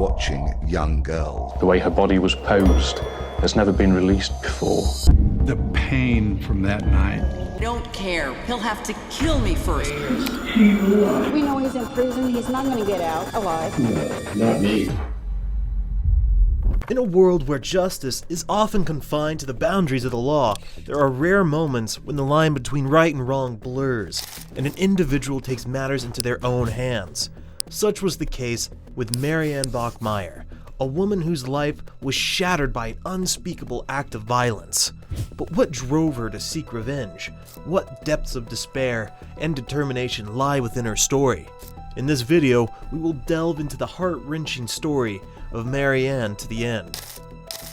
watching young girls. The way her body was posed has never been released before. The pain from that night. Don't care. He'll have to kill me first. We know he's in prison. He's not going to get out alive. No, not me. In a world where justice is often confined to the boundaries of the law, there are rare moments when the line between right and wrong blurs, and an individual takes matters into their own hands. Such was the case with Marianne Bachmeier, a woman whose life was shattered by an unspeakable act of violence. But what drove her to seek revenge? What depths of despair and determination lie within her story? In this video, we will delve into the heart-wrenching story of Marianne to the end.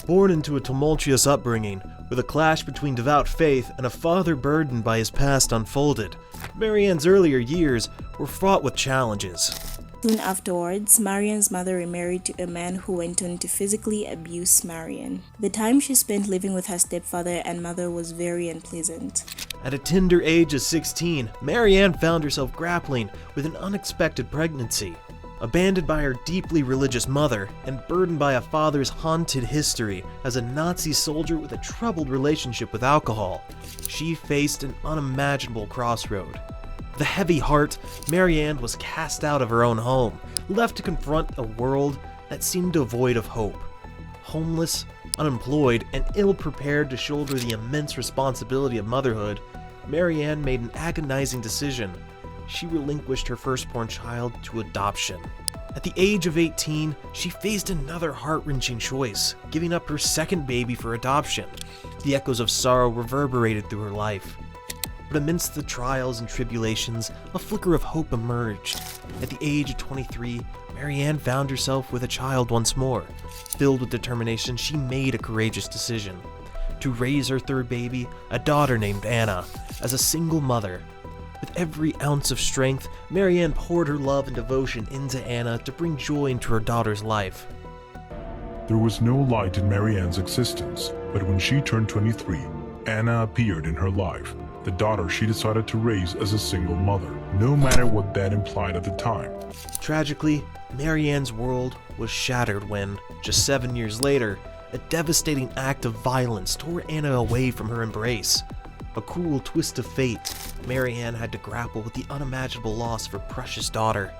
Born into a tumultuous upbringing, with a clash between devout faith and a father burdened by his past unfolded, Marianne's earlier years were fraught with challenges. Soon afterwards, Marianne's mother remarried to a man who went on to physically abuse Marianne. The time she spent living with her stepfather and mother was very unpleasant. At a tender age of 16, Marianne found herself grappling with an unexpected pregnancy. Abandoned by her deeply religious mother and burdened by a father's haunted history as a Nazi soldier with a troubled relationship with alcohol, she faced an unimaginable crossroad. With a heavy heart, Marianne was cast out of her own home, left to confront a world that seemed devoid of hope. Homeless, unemployed, and ill-prepared to shoulder the immense responsibility of motherhood, Marianne made an agonizing decision. She relinquished her firstborn child to adoption. At the age of 18, she faced another heart-wrenching choice, giving up her second baby for adoption. The echoes of sorrow reverberated through her life. But amidst the trials and tribulations, a flicker of hope emerged. At the age of 23, Marianne found herself with a child once more. Filled with determination, she made a courageous decision to raise her third baby, a daughter named Anna, as a single mother. With every ounce of strength, Marianne poured her love and devotion into Anna to bring joy into her daughter's life. There was no light in Marianne's existence, but when she turned 23, Anna appeared in her life, the daughter she decided to raise as a single mother, no matter what that implied at the time. Tragically, Marianne's world was shattered when, just 7 years later, a devastating act of violence tore Anna away from her embrace. A cruel twist of fate, Marianne had to grapple with the unimaginable loss of her precious daughter,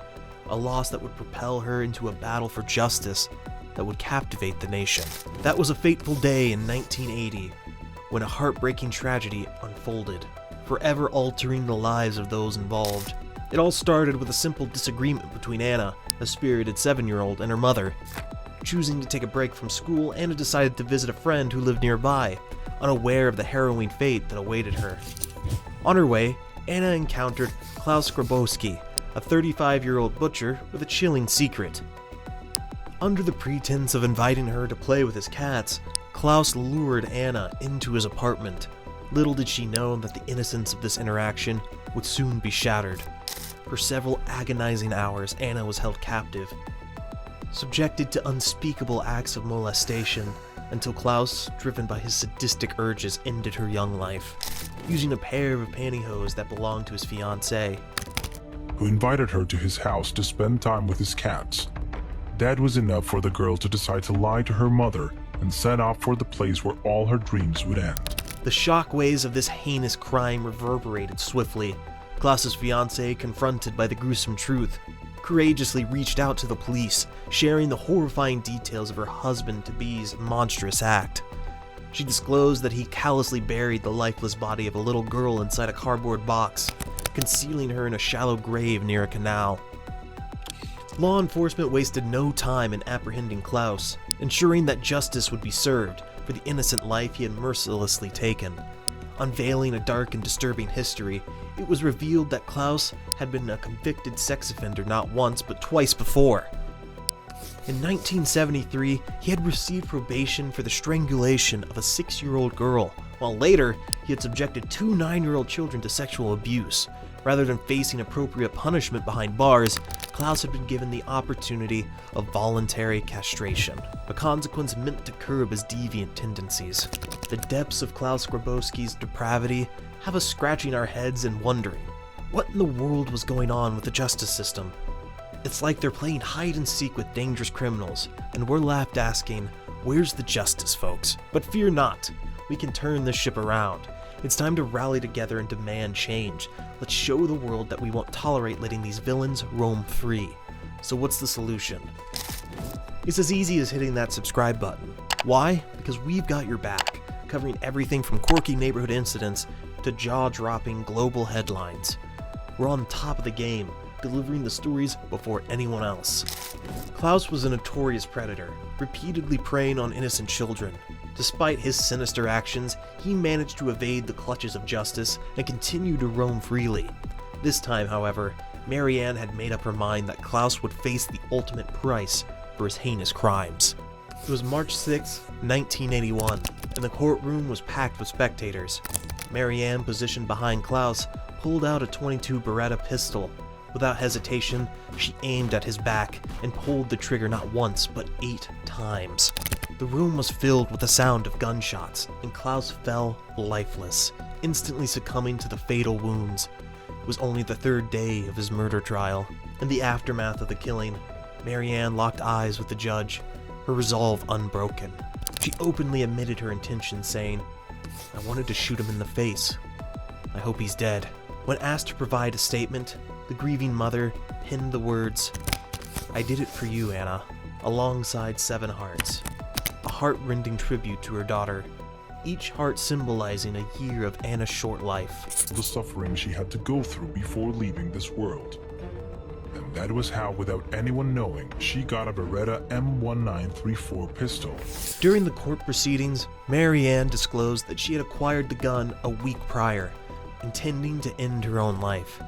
a loss that would propel her into a battle for justice that would captivate the nation. That was a fateful day in 1980, when a heartbreaking tragedy unfolded, forever altering the lives of those involved. It all started with a simple disagreement between Anna, a spirited 7-year-old, and her mother. Choosing to take a break from school, Anna decided to visit a friend who lived nearby, unaware of the harrowing fate that awaited her. On her way, Anna encountered Klaus Grabowski, a 35-year-old butcher with a chilling secret. Under the pretense of inviting her to play with his cats, Klaus lured Anna into his apartment. Little did she know that the innocence of this interaction would soon be shattered. For several agonizing hours, Anna was held captive, subjected to unspeakable acts of molestation, until Klaus, driven by his sadistic urges, ended her young life, using a pair of pantyhose that belonged to his fiancée, who invited her to his house to spend time with his cats. That was enough for the girl to decide to lie to her mother and set off for the place where all her dreams would end. The shockwaves of this heinous crime reverberated swiftly. Klaus's fiancée, confronted by the gruesome truth, courageously reached out to the police, sharing the horrifying details of her husband-to-be's monstrous act. She disclosed that he callously buried the lifeless body of a little girl inside a cardboard box, concealing her in a shallow grave near a canal. Law enforcement wasted no time in apprehending Klaus, ensuring that justice would be served for the innocent life he had mercilessly taken. Unveiling a dark and disturbing history, it was revealed that Klaus had been a convicted sex offender not once but twice before. In 1973, he had received probation for the strangulation of a 6-year-old girl, while later he had subjected 2 9-year-old children to sexual abuse. Rather than facing appropriate punishment behind bars, Klaus had been given the opportunity of voluntary castration, a consequence meant to curb his deviant tendencies. The depths of Klaus Grabowski's depravity have us scratching our heads and wondering, what in the world was going on with the justice system? It's like they're playing hide and seek with dangerous criminals, and we're left asking, where's the justice, folks? But fear not, we can turn this ship around. It's time to rally together and demand change. Let's show the world that we won't tolerate letting these villains roam free. So what's the solution? It's as easy as hitting that subscribe button. Why? Because we've got your back, covering everything from quirky neighborhood incidents to jaw-dropping global headlines. We're on top of the game, delivering the stories before anyone else. Klaus was a notorious predator, repeatedly preying on innocent children. Despite his sinister actions, he managed to evade the clutches of justice and continue to roam freely. This time, however, Marianne had made up her mind that Klaus would face the ultimate price for his heinous crimes. It was March 6, 1981, and the courtroom was packed with spectators. Marianne, positioned behind Klaus, pulled out a .22 Beretta pistol. Without hesitation, she aimed at his back and pulled the trigger not once, but 8 times. The room was filled with the sound of gunshots, and Klaus fell lifeless, instantly succumbing to the fatal wounds. It was only the 3rd day of his murder trial. In the aftermath of the killing, Marianne locked eyes with the judge, her resolve unbroken. She openly admitted her intention, saying, "I wanted to shoot him in the face. I hope he's dead." When asked to provide a statement, the grieving mother penned the words, "I did it for you, Anna," alongside 7 hearts. A heart-rending tribute to her daughter, each heart symbolizing a year of Anna's short life. The suffering she had to go through before leaving this world. And that was how, without anyone knowing, she got a Beretta M1934 pistol. During the court proceedings, Marianne disclosed that she had acquired the gun a week prior, intending to end her own life.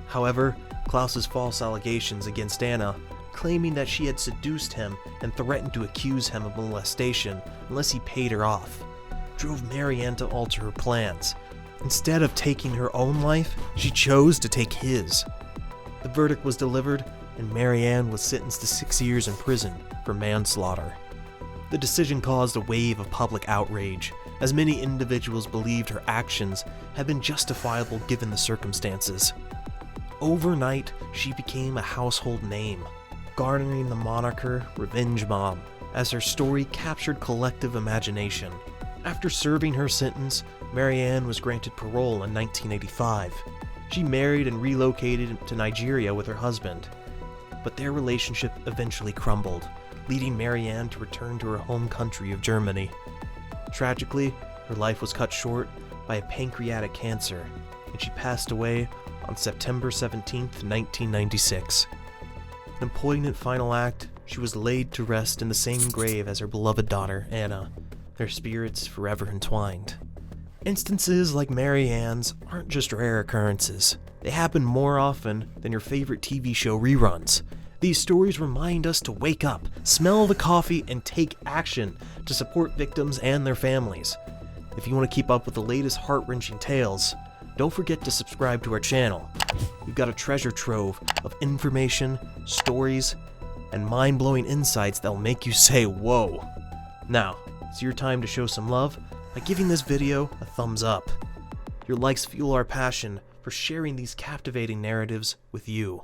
However, Klaus's false allegations against Anna, claiming that she had seduced him and threatened to accuse him of molestation unless he paid her off, drove Marianne to alter her plans. Instead of taking her own life, she chose to take his. The verdict was delivered, and Marianne was sentenced to 6 years in prison for manslaughter. The decision caused a wave of public outrage, as many individuals believed her actions had been justifiable given the circumstances. Overnight, she became a household name, garnering the moniker Revenge Mom, as her story captured collective imagination. After serving her sentence, Marianne was granted parole in 1985. She married and relocated to Nigeria with her husband, but their relationship eventually crumbled, leading Marianne to return to her home country of Germany. Tragically, her life was cut short by a pancreatic cancer, and she passed away on September 17, 1996. In a poignant final act, she was laid to rest in the same grave as her beloved daughter, Anna, their spirits forever entwined. Instances like Marianne's aren't just rare occurrences. They happen more often than your favorite TV show reruns. These stories remind us to wake up, smell the coffee, and take action to support victims and their families. If you want to keep up with the latest heart-wrenching tales, don't forget to subscribe to our channel. We've got a treasure trove of information, stories, and mind-blowing insights that'll make you say, whoa. Now, it's your time to show some love by giving this video a thumbs up. Your likes fuel our passion for sharing these captivating narratives with you.